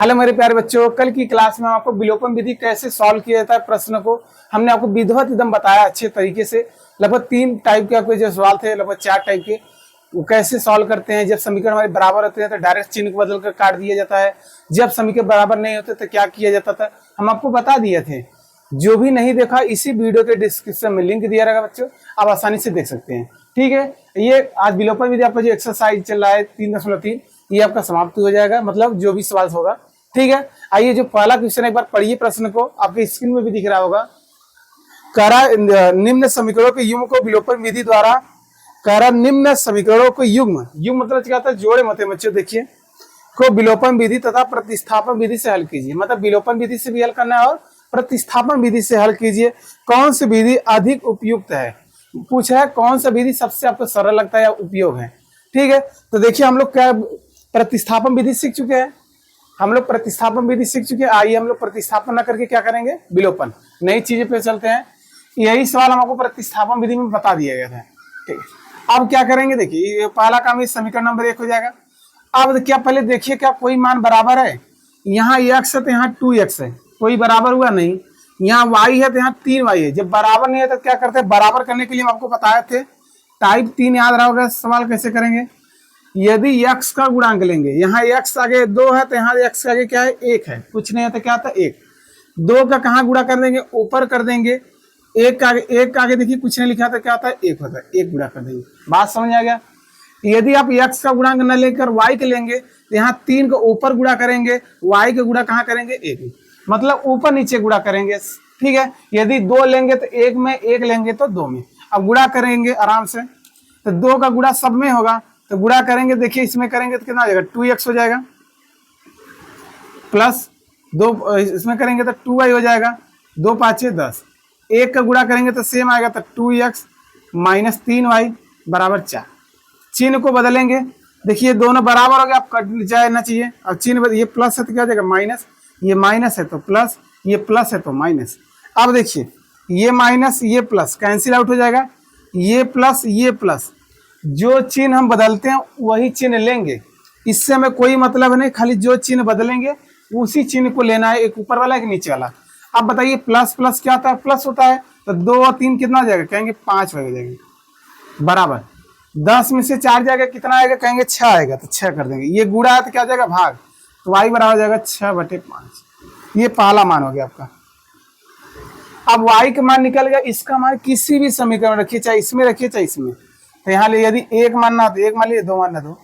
Hello मेरे प्यारे बच्चों, कल की क्लास में आपको विलोपन विधि कैसे सॉल्व किया जाता है प्रश्न को हमने आपको विधिवत एकदम बताया अच्छे तरीके से। लगभग 3 टाइप के आपके जो सवाल थे, लगभग 4 टाइप के, वो कैसे सॉल्व करते हैं। जब समीकरण हमारे बराबर होते हैं तो डायरेक्ट चिन्ह को बदल कर काट दिया जाता है। जब समीकरण बराबर नहीं होते तो क्या किया जाता था, हम आपको बता दिए थे। जो भी नहीं देखा, इसी वीडियो के डिस्क्रिप्शन में लिंक दिया रहेगा बच्चों, आप आसानी से देख सकते हैं। ठीक है, ये आज विलोपन विधि आपका जो एक्सरसाइज चल रहा है 3.3, ये आपका समाप्त हो जाएगा, मतलब जो भी सवाल होगा। ठीक है, आइए जो पहला क्वेश्चन एक बार पढ़िए प्रश्न को, आपके स्क्रीन में भी दिख रहा होगा। करा निम्न समीकरणों के युग्म को विलोपन विधि द्वारा, करा निम्न समीकरणों को युग्म मतलब क्या होता है, जोड़े मत बच्चों देखिए, को विलोपन विधि तथा प्रतिस्थापन विधि से हल कीजिए। मतलब विलोपन विधि से भी हल करना है और प्रतिस्थापन विधि से हल कीजिए। कौन सी विधि अधिक उपयुक्त है, पूछा है कौन सा विधि सबसे आपको सरल लगता है या उपयोग है। ठीक है, तो देखिए हम लोग क्या प्रतिस्थापन विधि सीख चुके हैं, हम लोग प्रतिस्थापन विधि सीख चुके हैं। आइए हम लोग प्रतिस्थापन न करके क्या करेंगे, विलोपन, नई चीजें पे चलते हैं। यही सवाल हम आपको प्रतिस्थापन विधि में बता दिया गया था। ठीक है, अब क्या करेंगे, देखिए पहला काम इस समीकरण नंबर 1 हो जाएगा। अब क्या पहले देखिए क्या कोई मान बराबर है, यहाँ x है तो यहाँ 2x है, कोई बराबर हुआ नहीं। यहाँ y है तो यहाँ 3y है। जब बराबर नहीं है तो क्या करते हैं, बराबर करने के लिए हम आपको बताए थे टाइप 3 याद रहा होगा। सवाल कैसे करेंगे, यदि x का गुणांक लेंगे, यहाँ x आगे 2 है तो यहाँ x आगे क्या है, 1 है, कुछ नहीं है तो क्या था 1। 2 का कहाँ गुणा कर देंगे, ऊपर कर देंगे। 1 का आगे देखिए कुछ नहीं लिखा था, क्या होता है 1 होता है, 1 गुणा कर देंगे। बात समझ आ गया। यदि आप x का गुणांक न लेकर y के लेंगे तो यहाँ 3 को ऊपर गुणा करेंगे, y का गुणा कहाँ करेंगे, 1, मतलब ऊपर नीचे गुणा करेंगे। ठीक है, यदि 2 लेंगे तो 1 में, 1 लेंगे तो 2 में। अब गुणा करेंगे आराम से, तो 2 का गुणा सब में होगा, तो गुणा करेंगे, देखिए इसमें करेंगे तो कितना हो जाएगा, 2x हो जाएगा, प्लस 2 इसमें करेंगे तो 2y हो जाएगा, 2 5 10। 1 का गुणा करेंगे तो सेम आएगा, तो 2x माइनस 3y बराबर 4। चिन्ह को बदलेंगे, देखिए दोनों बराबर हो गया, आप कट जाना चाहिए। अब चिन्ह ये प्लस है तो क्या हो जाएगा माइनस, ये माइनस है तो प्लस, ये प्लस है तो माइनस। अब देखिए ये माइनस ये प्लस कैंसिल आउट हो जाएगा, ये प्लस, जो चिन्ह हम बदलते हैं वही चिन्ह लेंगे, इससे हमें कोई मतलब नहीं, खाली जो चिन्ह बदलेंगे उसी चिन्ह को लेना है, एक ऊपर वाला एक नीचे वाला। अब बताइए प्लस प्लस क्या होता है, प्लस होता है, तो 2 और 3 कितना हो जाएगा, कहेंगे 5 हो जाएगा, बराबर 10 में से 4 जाएगा, कितना आएगा, कहेंगे 6 आएगा, तो 6 कर देंगे। ये गुणा है तो क्या हो जाएगा, भाग, तो y बराबर हो जाएगा 6/5। ये पहला मान हो गया आपका। अब y का मान निकल गया, इसका मान किसी भी समीकरण रखिए, चाहे इसमें रखिए चाहे इसमें। तो यहाँ ले यदि 1 मानना तो 1 मान लीजिए, 2 मानना 2।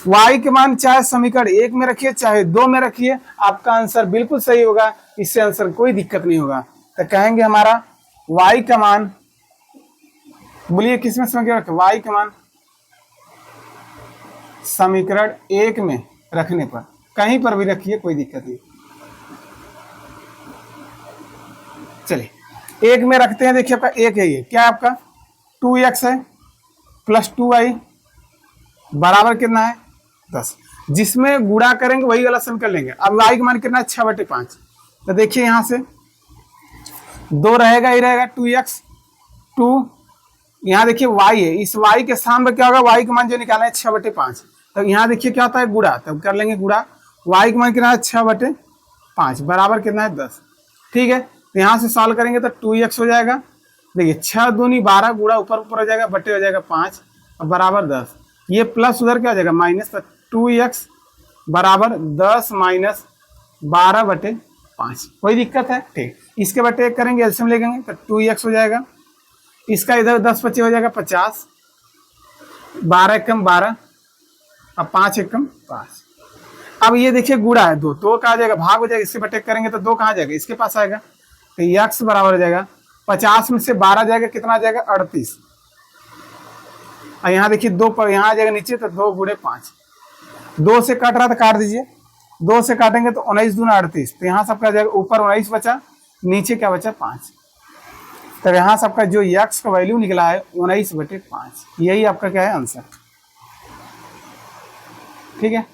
y के मान चाहे समीकरण 1 में रखिए चाहे 2 में रखिए, आपका आंसर बिल्कुल सही होगा, इससे आंसर कोई दिक्कत नहीं होगा। तो कहेंगे हमारा y का मान, बोलिए किसमें समीकरण रखें, y का मान समीकरण 1 में रखने पर, कहीं पर भी रखिए कोई दिक्कत नहीं। चलिए 1 में रखते हैं, देखिए आपका 1 है, ये क्या है आपका 2x है प्लस 2y बराबर कितना है 10। जिसमें गुणा करेंगे वही वाला समीकरण लेंगे। अब y का मान कितना है 6/5, तो देखिए यहाँ से 2 रहेगा ही रहेगा, 2x 2, यहाँ देखिए y है, इस y के सामने क्या होगा, y का मान जो निकालना है 6/5, तो यहाँ देखिए क्या होता है गुणा, तब कर लेंगे गुणा, y का मान कितना है 6/5 बराबर कितना है 10। ठीक है, तो यहाँ से सॉल्व करेंगे तो 2x हो जाएगा, देखिए 6 दूनी 12, गुणा ऊपर ऊपर हो जाएगा, बटे हो जाएगा 5 और बराबर 10। ये प्लस उधर क्या हो जाएगा माइनस, तो 2x बराबर 10 माइनस 12/5, कोई दिक्कत है। ठीक, इसके बटे 1 करेंगे, एलसीएम लेंगे तो 2x हो जाएगा, इसका इधर 10 25 हो जाएगा 50, 12 एकम 12 और 5 एकम 5। अब ये देखिए गुणा है, 2 कहाँ जाएगा, भाग हो जाएगा, इसके बटे करेंगे तो 2 कहाँ जाएगा, इसके पास आएगा, तो x बराबर हो जाएगा 50 में से 12 जाएगा, कितना आ जाएगा 38। और यहाँ देखिए 2 पर यहाँ आ जाएगा नीचे, तो 2 गुणे 5, 2 से कट रहा था काट दीजिए, 2 से काटेंगे तो 19 दूना 38, तो यहाँ सबका जाएगा ऊपर 19 बचा, नीचे क्या बचा 5, तो यहाँ सबका जो x का वैल्यू निकला है 19/5, यही आपका क्या है आंसर। ठीक है,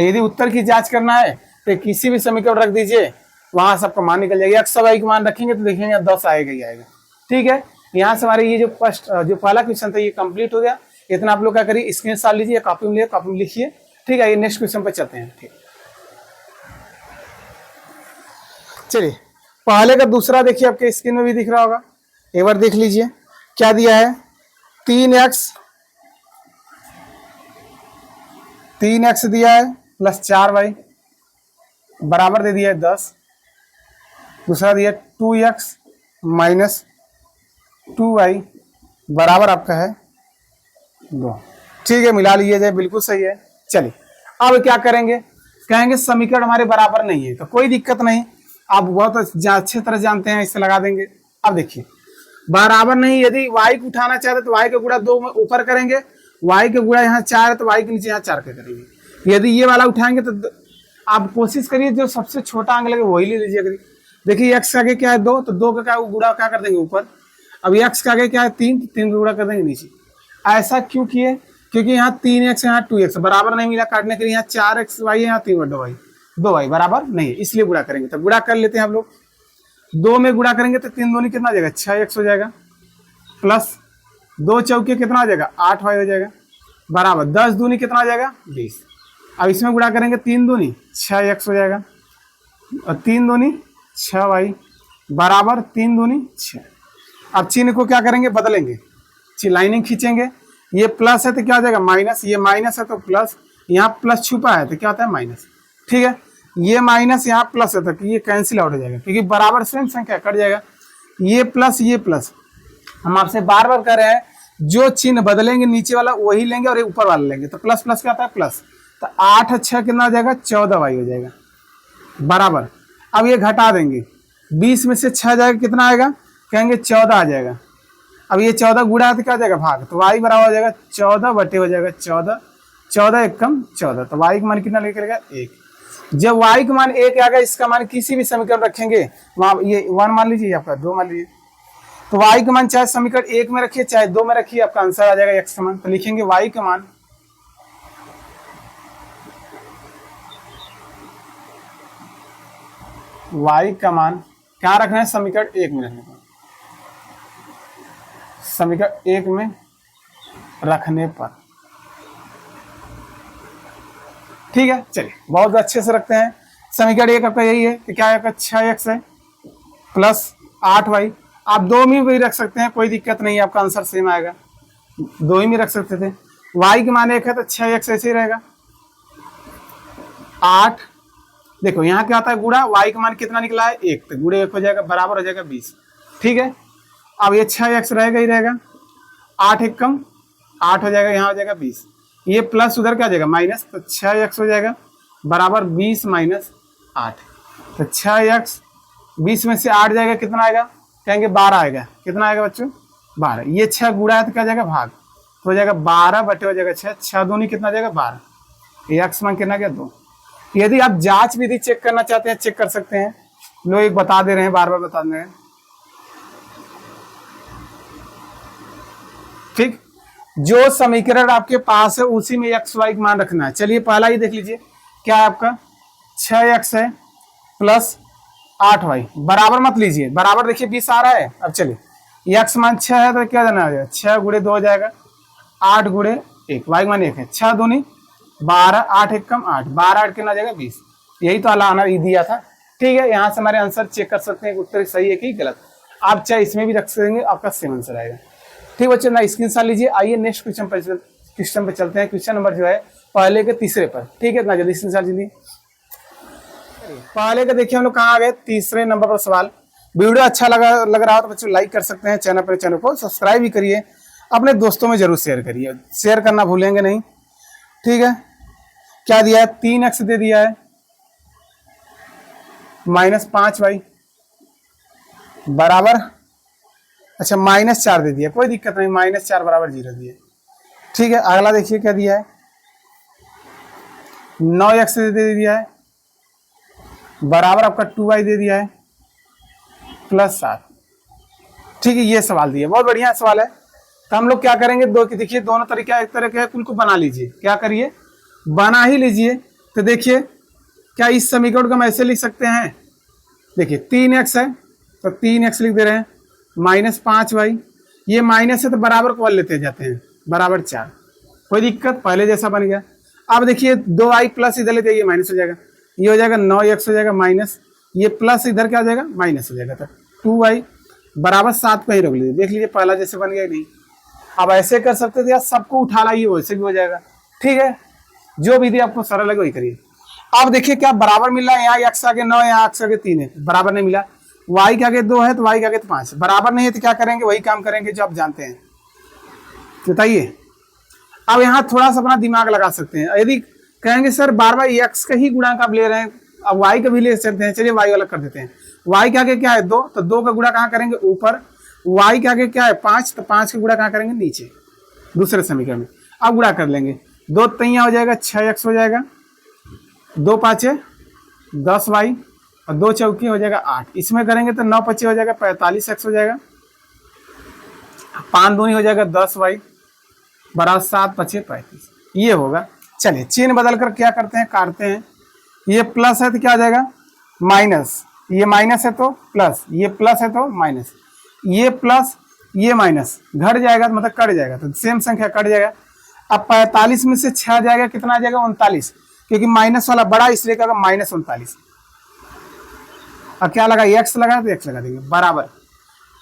यदि उत्तर की जांच करना है तो किसी भी समीकरण रख दीजिए, वहां सबका मान निकल जाएगा। x y का मान रखेंगे तो देखेंगे 10 आएगा ही आएगा। ठीक है, यहाँ से हमारे ये जो पहला क्वेश्चन था ये कंप्लीट हो गया। इतना आप लोग क्या करिए, स्क्रीनशॉट लीजिए, कॉपी में लिखिए। ठीक है, ये नेक्स्ट क्वेश्चन पर चलते हैं। ठीक। चलिए पहले का दूसरा देखिए, आपके स्क्रीन में भी दिख रहा होगा, एक बार देख लीजिए क्या दिया है। 3x दिया है प्लस 4y बराबर दे दिया है 10। दूसरा दिया 2x माइनस 2y बराबर आपका है 2। ठीक है, मिला लीजिए जाए, बिल्कुल सही है। चलिए अब क्या करेंगे, कहेंगे समीकरण हमारे बराबर नहीं है, तो कोई दिक्कत नहीं, आप बहुत अच्छे तरह जानते हैं, इससे लगा देंगे। अब देखिए बराबर नहीं, यदि y को उठाना चाहते तो y का गुणा 2 में ऊपर करेंगे, y का गुणा यहाँ 4 है तो y के नीचे यहाँ 4 का करेंगे। यदि ये वाला उठाएंगे तो आप कोशिश करिए जो सबसे छोटा अंक लगे वही ले लीजिए। करिए देखिए x का आगे क्या है 2, तो 2 का क्या गुणा क्या कर देंगे ऊपर। अब x का आगे क्या है 3, तो 3 का गुणा कर देंगे नीचे। ऐसा क्यों किए, क्योंकि यहाँ 3x यहाँ 2x बराबर नहीं मिला काटने के लिए, यहाँ 4xy है, यहाँ 3 2y बराबर नहीं है, इसलिए गुणा करेंगे। तो गुणा कर लेते हैं हम लोग, 2 में गुणा करेंगे तो 3 दूनी कितना आ जाएगा 6x हो जाएगा, प्लस 2 चौके कितना आ जाएगा 8y हो जाएगा, बराबर 10 दूनी कितना आ जाएगा 20। अब इसमें गुणा करेंगे 3 दूनी 6x हो जाएगा, और 3 दूनी 6y बराबर 3 दूनी 6। अब चिन्ह को क्या करेंगे, बदलेंगे, लाइनिंग खींचेंगे, ये प्लस है तो क्या हो जाएगा माइनस, ये माइनस है तो प्लस, यहाँ प्लस छुपा है तो क्या होता है माइनस। ठीक है, ये माइनस यहाँ प्लस है तो ये कैंसिल आउट हो जाएगा, क्योंकि बराबर सेम संख्या कट जाएगा। ये प्लस हम आपसे बार बार कह रहे हैं, जो चिन्ह बदलेंगे नीचे वाला वही लेंगे और ऊपर वाला लेंगे। तो प्लस प्लस क्या आता है प्लस, तो 8 6 कितना हो जाएगा 14y हो जाएगा बराबर। अब ये घटा देंगे, 20 में से 6 जाएगा कितना आएगा, कहेंगे 14 आ जाएगा। अब ये 14 गुणा तो क्या हो जाएगा भाग, तो y बराबर हो जाएगा 14 बटे हो जाएगा 14, 14 एकम 14, तो y का मान कितना निकलेगा 1। जब y का मान 1 आएगा, इसका मान किसी भी समीकरण रखेंगे वहाँ, ये 1 मान लीजिए, आपका 2 मान लीजिए, तो y का मान चाहे समीकरण 1 में रखिए चाहे 2 में रखिए, आपका आंसर आ जाएगा x का मान। तो लिखेंगे y का मान क्या रखना है, समीकरण 1 में रखने पर, समीकरण 1 में रखने पर। ठीक है, चलिए बहुत अच्छे से रखते हैं। समीकरण 1 आपका यही है कि क्या है, आपका 6x है प्लस 8y। आप 2 में भी रख सकते हैं, कोई दिक्कत नहीं है, आपका आंसर सेम आएगा, 2 ही में रख सकते थे। y के मान 1 है तो 6x ऐसे ही रहेगा 8। देखो यहाँ क्या आता है गुणा, y का मान कितना निकला है 1, तो गुणे 1 हो जाएगा बराबर हो जाएगा 20। ठीक है, अब ये 6x रहेगा ही रहेगा, 8 एकम 8 हो जाएगा, यहाँ हो जाएगा 20, ये प्लस उधर क्या आ जाएगा माइनस, तो 6x हो जाएगा बराबर 20 माइनस 8। तो 6x 20 में से 8 जाएगा कितना आएगा, कहेंगे 12 आएगा। कितना आएगा बच्चों 12, ये 6 गुणा है तो क्या जाएगा भाग, तो हो जाएगा 12 बटे हो जाएगा 6, 6 दूनी कितना जाएगा 12, ये x मान कितना गया 2। यदि आप जांच विधि चेक करना चाहते हैं चेक कर सकते हैं, लोग एक बता दे रहे हैं, बार बार बता दे रहे हैं। ठीक, जो समीकरण आपके पास है उसी में x y का मान रखना है। चलिए पहला ही देख लीजिए, क्या है आपका 6x है प्लस 8y बराबर मत लीजिए, बराबर देखिए 20 आ रहा है। अब चलिए x मान 6 है तो क्या जाना हो जाएगा, 6 गुणे 2 हो जाएगा, 8 गुणे 1, y मान 1 है, 6 दूनी 12, 8 एकम 8, 12 8 कितना जाएगा 20, यही तो आना दिया था। ठीक है, यहाँ से हमारे आंसर चेक कर सकते हैं उत्तर सही है कि गलत। आप चाहे इसमें भी रख सकेंगे, आपका सेम आंसर आएगा। ठीक बच्चों, ना स्क्रीनशॉट लीजिए। आइए नेक्स्ट क्वेश्चन पे चलते हैं। क्वेश्चन नंबर जो है पहले के तीसरे पर। ठीक है, ना जल्दी स्क्रीनशॉट लीजिए। पहले का देखिए हम लोग कहाँ आ गए, तीसरे नंबर पर सवाल। वीडियो अच्छा लग रहा हो तो बच्चों लाइक कर सकते हैं, चैनल को सब्सक्राइब भी करिए, अपने दोस्तों में जरूर शेयर करिए, शेयर करना भूलेंगे नहीं। ठीक है, क्या दिया है 3x दे दिया है माइनस 5y बराबर, अच्छा -4 दे दिया, कोई दिक्कत नहीं, -4 बराबर 0 दिया। ठीक है, अगला देखिए क्या दिया है 9x दे दिया है बराबर आपका 2y दे दिया है प्लस 7। ठीक है, ये सवाल दिया, बहुत बढ़िया सवाल है। तो हम लोग क्या करेंगे, देखिए दोनों तरीका एक तरह के है, उनको बना लीजिए। क्या करिए, बना ही लीजिए। तो देखिए क्या इस समीकरण को हम ऐसे लिख सकते हैं, देखिए 3x है तो 3x लिख दे रहे हैं -5y, ये माइनस है तो बराबर को लेते जाते हैं, बराबर 4, कोई दिक्कत, पहले जैसा बन गया। अब देखिए 2y प्लस इधर लेते ये माइनस हो जाएगा, ये हो जाएगा 9x हो जाएगा माइनस ये प्लस इधर क्या हो जाएगा माइनस हो जाएगा। तो 2y बराबर 7 को ही रोक लीजिए। देख लीजिए पहला जैसे बन गया नहीं। अब ऐसे कर सकते थे या सबको उठा लाइए वैसे भी हो जाएगा। ठीक है, जो विधि आपको सरल लगे वही करिए। अब देखिए क्या बराबर मिल रहा है, यहाँ x आगे 9 यहाँ x आगे 3 है, बराबर नहीं मिला। y के आगे 2 है तो y के आगे 5 है, बराबर नहीं है तो क्या करेंगे, वही काम करेंगे जो आप जानते हैं। बताइए, अब यहाँ थोड़ा सा अपना दिमाग लगा सकते हैं। यदि कहेंगे सर बार बार x का ही गुणांक आप ले रहे हैं, अब y का भी ले सकते हैं, चलिए y वाला कर देते हैं। y के आगे क्या है 2, तो 2 का गुणा कहाँ करेंगे ऊपर, y के आगे क्या है 5, तो 5 का गुणा कहाँ करेंगे नीचे दूसरे समीकरण में। अब गुणा कर लेंगे, 2 तैया हो जाएगा 6x हो जाएगा, 2 पाँचे 10y और 2 चौकी हो जाएगा 8। इसमें करेंगे तो 9 पच्चे हो जाएगा 45x हो जाएगा, 5 दूनी हो जाएगा 10y बराबर 7 पच्चे 35, ये होगा। चलिए चिन्ह बदल कर क्या करते हैं, काटते हैं। ये प्लस है तो क्या हो जाएगा माइनस, ये माइनस है तो प्लस, ये प्लस है तो माइनस, ये प्लस ये माइनस, घट जाएगा तो मतलब कट जाएगा, तो सेम संख्या कट जाएगा। अब 45 में से 6 जाएगा कितना आ जाएगा 39, क्योंकि माइनस वाला बड़ा इसलिए क्या माइनस 39। अब क्या लगा x लगा तो x लगा देंगे बराबर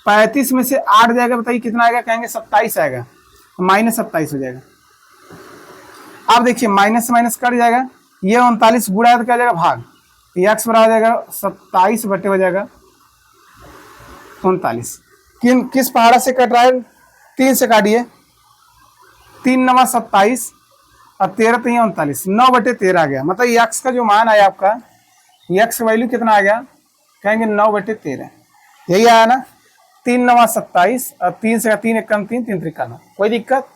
35 में से 8 जाएगा, बताइए कितना आएगा, कहेंगे 27 आएगा, माइनस 27 हो जाएगा। अब देखिए माइनस माइनस कट जाएगा, ये 39 गुणा है तो क्या जाएगा भाग, x बराबर हो जाएगा 27 बटे हो जाएगा 39। किस पहाड़ा से कट रहा है, 3 से काटिए, 3 9 27 और 13 3 39, 9 बटे 13 आ गया। मतलब x का जो मान आया आपका, x वैल्यू कितना आ गया, कहेंगे 9 बटे 13, यही आया ना। 3 9 27 और 3 से 3 1 3 3 3 9, कोई दिक्कत।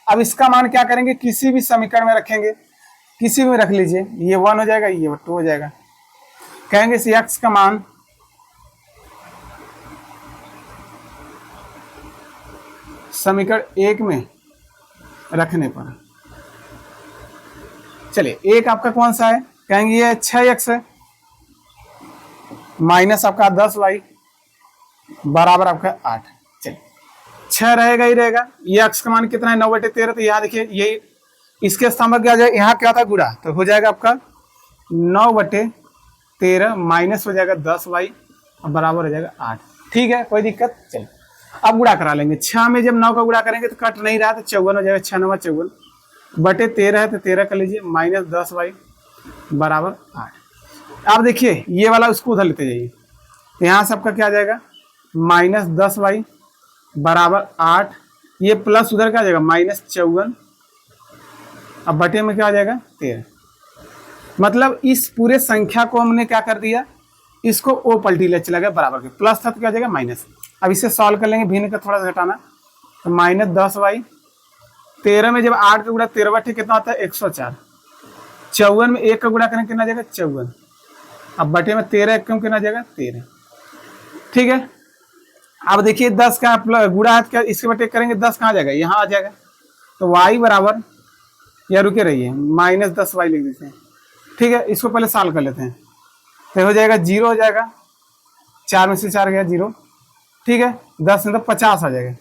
अब इसका मान क्या करेंगे, किसी भी समीकरण में रखेंगे, किसी में रख लीजिए, ये 1 हो जाएगा, ये 2 हो जाएगा। कहेंगे इस x का मान समीकरण 1 में रखने पर, चलिए एक आपका कौन सा है, कहेंगे ये 6x है माइनस आपका 10y बराबर आपका 8। चलिए 6 रहेगा ही रहेगा, ये x का मान कितना है 9 बटे 13, तो यहाँ देखिए यही इसके स्थान पर क्या आ जाएगा, यहाँ क्या था गुणा, तो हो जाएगा आपका 9 बटे 13 माइनस हो जाएगा 10y और बराबर हो जाएगा 8। ठीक है, कोई दिक्कत। चलिए अब गुणा करा लेंगे, 6 में जब 9 का गुणा करेंगे तो कट नहीं रहा, तो 54 हो जाएगा, 6 9 54 बटे 13 है तो 13 कर लीजिए, माइनस 10y बराबर 8। अब देखिए ये वाला उसको उधर लेते जाइए, तो यहाँ सबका क्या आ जाएगा माइनस 10y बराबर 8, ये प्लस उधर क्या आ जाएगा माइनस 54, अब बटे में क्या आ जाएगा 13। मतलब इस पूरे संख्या को हमने क्या कर दिया, इसको ओ पलटी ले चला गया बराबर के, प्लस था तो क्या आ जाएगा माइनस। अब इसे सॉल्व कर लेंगे, भिन्न का थोड़ा सा घटाना, तो माइनस 10y, 13 में जब 8 का गुणा 13 बटे कितना होता है 104, 54 में 1 का गुणा करेंगे कितना जाएगा 54, अब बटे में 13 कम कितना जाएगा 13। ठीक है, अब देखिए 10 का गुणा है क्या, इसके बटे करेंगे 10 कहाँ जाएगा, यहाँ आ जाएगा, तो y बराबर, या रुके रहिए माइनस 10y लिख देते हैं। ठीक है, इसको पहले सॉल्व कर लेते हैं, तो हो जाएगा 0 हो जाएगा, 4 में से 4 गया 0। ठीक है, 10 में तो 50 आ जाएगा,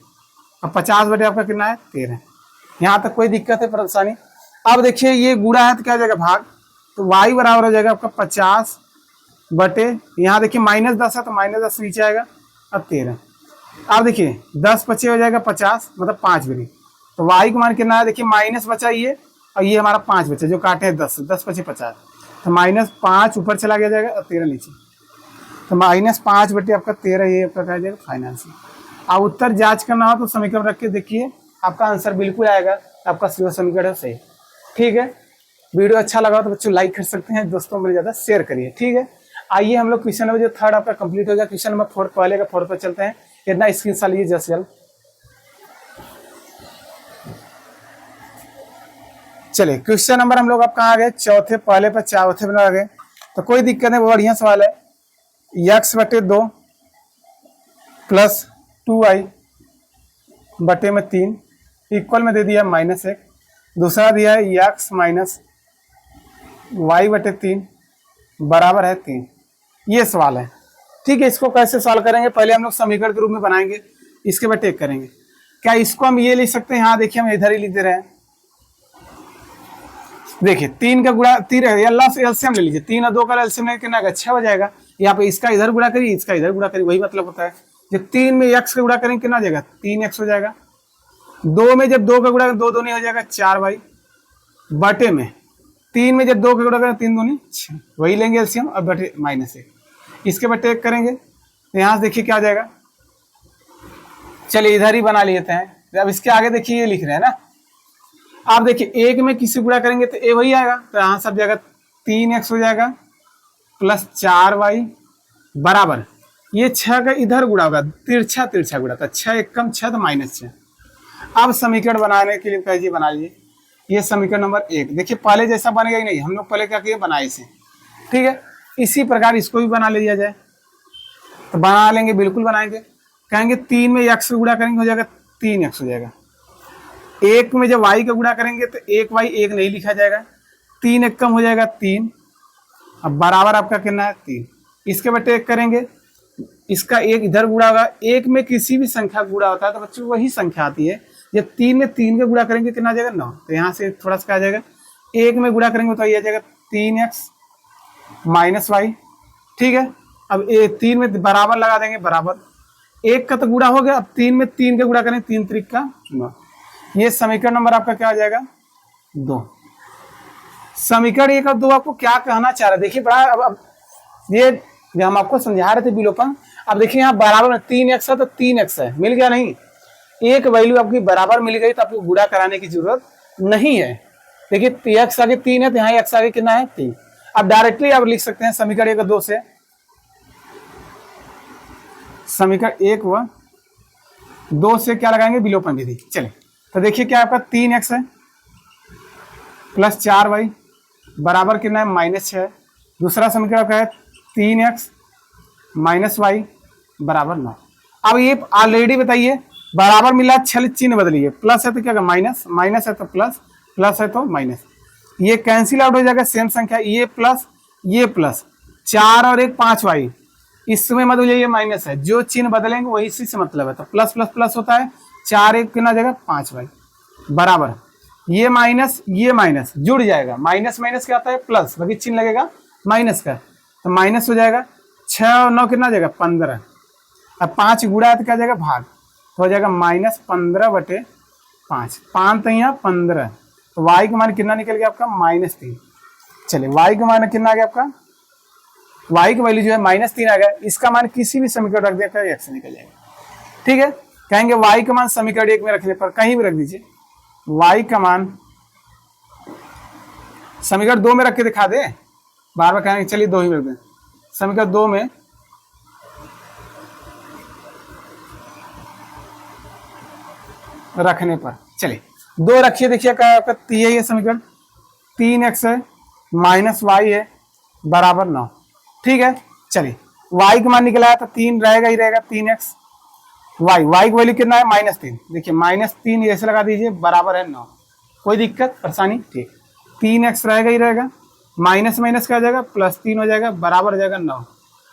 अब 50 बटे आपका कितना है 13। यहाँ तक कोई दिक्कत है परेशानी। अब देखिए ये गुणा है तो क्या हो जाएगा भाग, तो y बराबर हो जाएगा आपका 50 बटे, यहाँ देखिए माइनस 10 है तो माइनस 10 नीचे आएगा, अब 13। अब देखिए 10 पचे हो जाएगा 50, मतलब 5 बड़ी, तो y का मान कितना है, देखिए माइनस बचा ये और ये हमारा 5 बचा, जो काटे हैं 10 10 पचे 50, तो माइनस 5 ऊपर चला गया जाएगा और 13 नीचे, तो माइनस 5 बटे आपका 13, ये आपका कहा जाएगा फाइनेंस। अब उत्तर जांच करना हो तो समीकरण रख के देखिए, आपका आंसर बिल्कुल आएगा, आपका समीकरण है सही। ठीक है, वीडियो अच्छा लगा तो बच्चों लाइक कर सकते हैं, दोस्तों में ज़्यादा शेयर करिए। ठीक है, आइए हम लोग क्वेश्चन नंबर जो 3 आपका कंप्लीट हो गया, क्वेश्चन नंबर 4 पहले का 4 पर चलते हैं। इतना स्क्रीन शॉट लीजिए जल्द। चलिए क्वेश्चन नंबर हम लोग अब कहाँ आ गए, चौथे, पहले पर चौथे में आ गए, तो कोई दिक्कत नहीं, बढ़िया सवाल है। x बटे 2 प्लस 2y बटे में 3 इक्वल में दे दिया -1, दूसरा दिया है x माइनस y बटे 3 बराबर है 3। ये सवाल है। ठीक है, इसको कैसे सॉल्व करेंगे, पहले हम लोग समीकरण के रूप में बनाएंगे, इसके बाद टेक करेंगे। क्या इसको हम ये लिख सकते हैं, यहाँ देखिए हम इधर ही लिख दे रहे हैं। देखिए 3 का गुणा 3 है, एलसीएम ले लीजिए, 3 और 2 का एलसीएम कितना आएगा 6 हो जाएगा, यहाँ पे इसका इधर गुणा करिए, इसका इधर गुणा करिए, वही मतलब होता है। जब 3 में x का गुणा करेंगे कितना आ जाएगा, 3x हो जाएगा। 2 में जब 2 का गुणा करें 2 दूनी हो जाएगा 4y, बटे में 3 में जब 2 का गुणा करें 3 दूनी 6, वही लेंगे एलसीएम और बटे -1, इसके बटे 1 करेंगे तो यहाँ से देखिए क्या आ जाएगा। चलिए इधर ही बना लेते हैं। अब इसके आगे देखिए ये लिख रहे हैं ना, आप देखिए 1 में किसी गुणा करेंगे तो ए वही आएगा, तो यहाँ सब जाएगा 3x हो जाएगा प्लस 4y बराबर, ये 6 का इधर गुणा होगा, तिरछा तिरछा गुणा था, 6 एकम 6 तो -6। अब समीकरण बनाने के लिए कहिए बना लीजिए, ये समीकरण नंबर 1। देखिए पहले जैसा बनेगा ही नहीं, हम लोग पहले क्या किए बनाए इसे, ठीक है। इसी प्रकार इसको भी बना लिया जाए, तो बना लेंगे, बिल्कुल बनाएंगे। कहेंगे 3 में x का गुणा करेंगे हो जाएगा 3x हो जाएगा। 1 में जब y का गुणा करेंगे तो 1y 1 नहीं लिखा जाएगा, 3 एक कम हो जाएगा 3, अब बराबर आपका कितना है 3, इसके बटे 1 करेंगे, इसका 1 इधर गुणा होगा। 1 में किसी भी संख्या गुणा होता है तो बच्चों वही संख्या आती है। जब 3 में 3 का गुणा करेंगे कितना आ जाएगा 9, तो यहाँ से थोड़ा सा आ जाएगा, 1 में गुणा करेंगे तो ये आ जाएगा 3x माइनस y, ठीक है। अब 3 में बराबर लगा देंगे, बराबर 1 का तो गुणा हो गया, अब 3 में 3 का गुणा करें 3 त्रिक का 9, ये समीकरण नंबर आपका क्या आ जाएगा 2। समीकरण 1 और 2 आपको क्या कहना चाह रहा है देखिए बड़ा, अब ये जो हम आपको समझा रहे थे विलोपन, अब देखिए यहाँ बराबर में 3x है तो 3x है, मिल गया नहीं, एक वैल्यू आपकी बराबर मिल गई तो आपको गुणा कराने की जरूरत नहीं है। देखिए x आगे 3 है तो यहाँ x आगे कितना है 3। अब डायरेक्टली आप लिख सकते हैं समीकरण 1 और 2 से, समीकरण 1 व 2 से क्या लगाएंगे विलोपन विधि। चले तो देखिए क्या आपका 3x है प्लस 4y बराबर कितना है -6। दूसरा समीकरण आपका है 3x माइनस y बराबर 9। अब ये ऑलरेडी बताइए बराबर मिला, छल चिन्ह बदलिए, प्लस है तो क्या माइनस, माइनस है तो प्लस, प्लस है तो माइनस, ये कैंसिल आउट हो जाएगा, सेम संख्या, ये प्लस 4 और 1 5y, इसमें मतलब ये माइनस है, जो चिन्ह बदलेंगे वही इसी से मतलब है, तो प्लस प्लस प्लस होता है, 4 1 कितना जाएगा 5y बराबर, ये माइनस जुड़ जाएगा, माइनस माइनस क्या आता है प्लस, बाकी चिन्ह लगेगा माइनस का, तो माइनस हो जाएगा, 6 और 9 कितना जाएगा 15, अब 5 गुणा है तो क्या जाएगा भाग, तो हो जाएगा -15/5, 5 तो यहाँ 15, तो y का मान कितना निकल गया आपका -3। चलिए y का मान कितना आ गया आपका, y की वैल्यू जो है -3 आ गया, इसका मान किसी भी समीकरण रख देगा x निकल जाएगा, ठीक है। कहेंगे y का मान समीकरण 1 में रखने पर कहीं भी रख दीजिए, y का मान समीकरण 2 में रख के दिखा दे, बार बार कहेंगे, चलिए 2 ही रख दें, समीकरण 2 में रखने पर, चलिए 2 रखिए, देखिए क्या आपका ये समीकरण 3x है माइनस y है बराबर 9, ठीक है। चलिए y का मान निकला है तो 3 रहेगा ही रहेगा, 3x y की वैल्यू कितना है -3, देखिए -3 ऐसे लगा दीजिए बराबर है 9, कोई दिक्कत परेशानी, ठीक, 3x रहेगा ही रहेगा, माइनस माइनस क्या हो जाएगा +3 हो जाएगा बराबर हो जाएगा 9।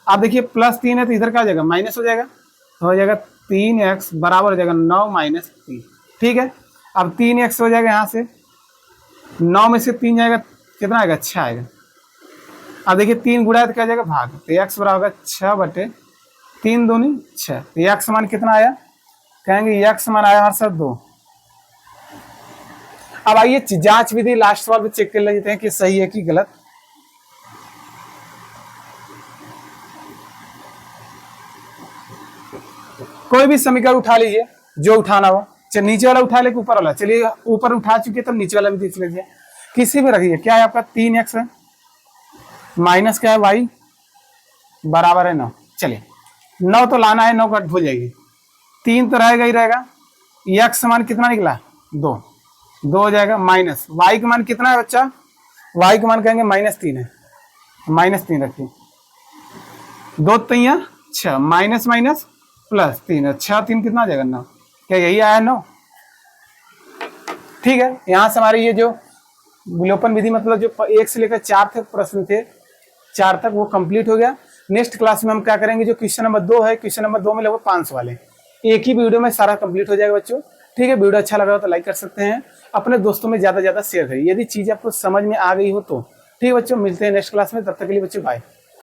अब देखिए +3 है तो इधर क्या हो जाएगा माइनस हो जाएगा, तो हो जाएगा 3x बराबर हो जाएगा 9 - 3, ठीक है। अब 3x हो जाएगा, यहाँ से 9 में से 3 जाएगा कितना आएगा 6 आएगा। अब देखिए 3 गुणा है तो क्या जाएगा भाग, तो x बराबर होगा 6/3 दूनी 6, तो x मान कितना आया, कहेंगे x मान आया हमारे साथ 2। अब आइए जांच विधि लास्ट सवाल पे चेक कर लेते हैं कि सही है कि गलत। कोई भी समीकरण उठा लीजिए जो उठाना हो, चलिए नीचे वाला उठा ले ऊपर वाला, चलिए ऊपर उठा चुके तो नीचे वाला भी देख लीजिए, किसी भी रखिए, क्या है आपका 3x है माइनस क्या है y बराबर है 9। चलिए 9 तो लाना है, 9 कट हो जाएगी, 3 तो रहेगा ही रहेगा, x मान कितना निकला 2 हो जाएगा, माइनस y का मान कितना है बच्चा, y का मान कहेंगे -3 है, -3 रखिए, 2 तो यहाँ 6 माइनस माइनस +3, 6 3 कितना आ जाएगा 9, क्या यही आया 9, ठीक है। यहाँ से हमारे ये जो विलोपन विधि मतलब जो 1 से लेकर 4 तक प्रश्न थे, 4 तक वो कंप्लीट हो गया। नेक्स्ट क्लास में हम क्या करेंगे, जो क्वेश्चन नंबर 2 है, क्वेश्चन नंबर 2 में लगभग 500 वाले एक ही वीडियो में सारा कंप्लीट हो जाएगा बच्चों, ठीक है। वीडियो अच्छा लगा हो तो लाइक कर सकते हैं, अपने दोस्तों में ज़्यादा से ज़्यादा शेयर करिए, यदि चीज़ आपको समझ में आ गई हो तो, ठीक है बच्चों। मिलते हैं नेक्स्ट क्लास में, तब तक के लिए बच्चों बाय।